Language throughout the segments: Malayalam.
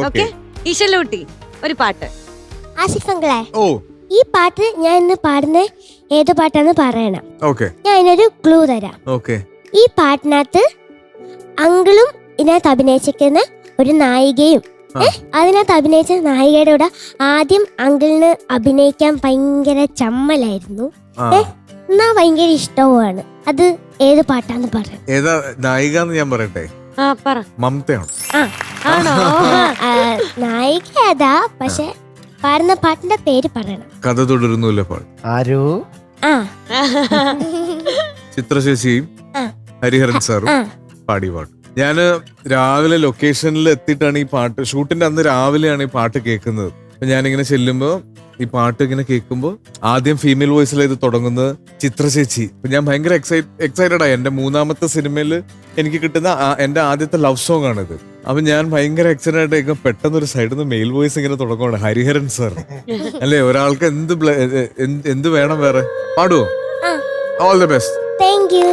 ഓക്കെ. ഈശലൂട്ടി ഒരു പാട്ട്. ആസിഫ് അങ്കിളെ, ഓ ഈ പാട്ട് ഞാൻ ഇന്ന് പാടുന്ന ഏത് പാട്ടാന്ന് പറയണം. ഓക്കെ ഞാൻ അതിനൊരു ക്ലൂ തരാം. ഓക്കെ. ഈ പാട്ടിനകത്ത് അങ്കിളും ഇതിനകത്ത് അഭിനയിച്ചിരിക്കുന്ന ഒരു നായികയും അതിനകത്ത് അഭിനയിച്ച നായികയുടെ കൂടെ ആദ്യം അങ്കിളിന് അഭിനയിക്കാൻ ഭയങ്കര ചമ്മലായിരുന്നു. എന്നാ ഭയങ്കര ഇഷ്ടവുമാണ്. അത് ഏത് പാട്ടാന്ന് പറയാം. ഏതാ നായിക എന്ന് ഞാൻ പറയട്ടെ? പറ. മമതയാണ്. ആണോ? നായിക ഏതാ, പക്ഷെ പാടുന്ന പാട്ടിന്റെ പേര് പറയണം. കഥ തുടരുന്നില്ല പാട്. ആരോ ചിത്രശേഷിയും ഹരിഹരൻ സാറും പാടിയ പാട്ട്. ഞാന് രാവിലെ ലൊക്കേഷനിൽ എത്തിയിട്ടാണ് ഈ പാട്ട്, ഷൂട്ടിന്റെ അന്ന് രാവിലെയാണ് ഈ പാട്ട് കേൾക്കുന്നത്. അപ്പൊ ഞാനിങ്ങനെ ചെല്ലുമ്പോ ഈ പാട്ട് ഇങ്ങനെ കേൾക്കുമ്പോ ആദ്യം ഫീമെയിൽ വോയിസിൽ ഇത് തുടങ്ങുന്നത് ചിത്രചേച്ചി. അപ്പൊ ഞാൻ ഭയങ്കര എക്സൈറ്റഡ് ആയി. എന്റെ 3ാമത്തെ സിനിമയിൽ എനിക്ക് കിട്ടുന്ന എന്റെ ആദ്യത്തെ ലവ് സോങ് ആണിത്. അപ്പൊ ഞാൻ ഭയങ്കര എക്സൈറ്റഡ് ആയിട്ട് പെട്ടെന്ന് ഒരു സൈഡിൽ നിന്ന് മെയിൽ വോയിസ് ഇങ്ങനെ തുടങ്ങുവാണ്, ഹരിഹരൻ സാർ. അല്ലേ, ഒരാൾക്ക് എന്ത് വേണം വേറെ? പാടുവോ? All the best. Thank you.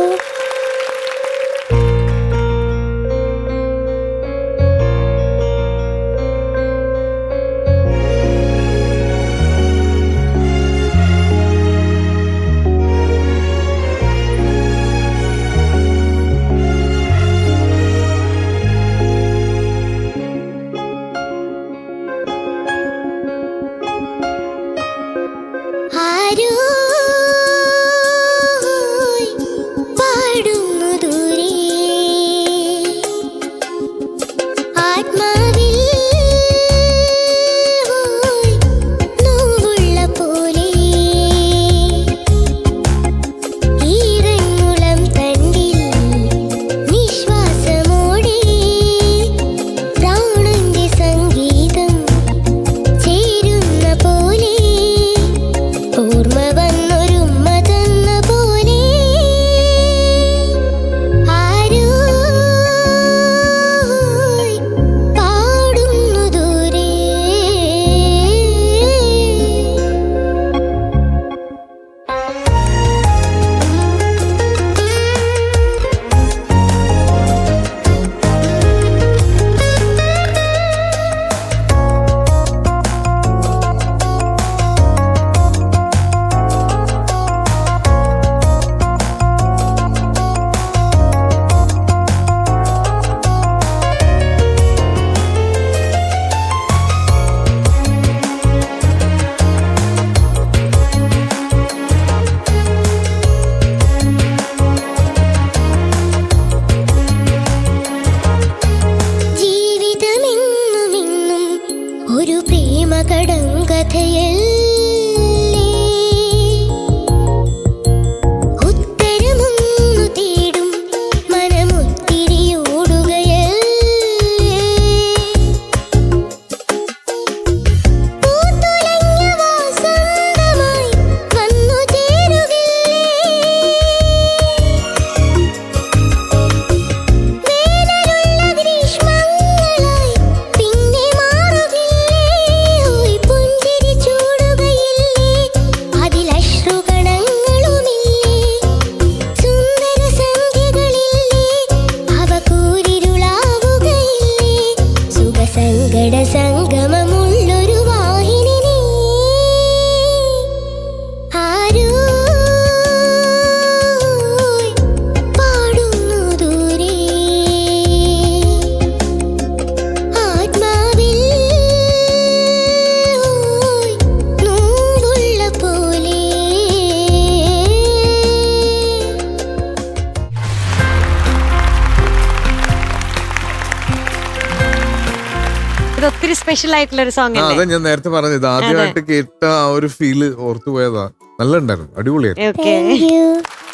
ഒത്തിരി സ്പെഷ്യൽ ആയിട്ടുള്ള ഒരു സോങ്. അതെ, ഞാൻ നേരത്തെ പറഞ്ഞത് ആദ്യമായിട്ട് കേട്ട ആ ഒരു ഫീല് ഓർത്തു പോയതാ. നല്ല ഉണ്ടായിരുന്നു, അടിപൊളിയായിരുന്നു.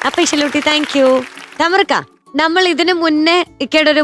അപ്പൊ ഈശലൂട്ടി താങ്ക് യു. തമർക്ക, നമ്മൾ ഇതിനു മുന്നേ ഇക്കയുടെ ഒരു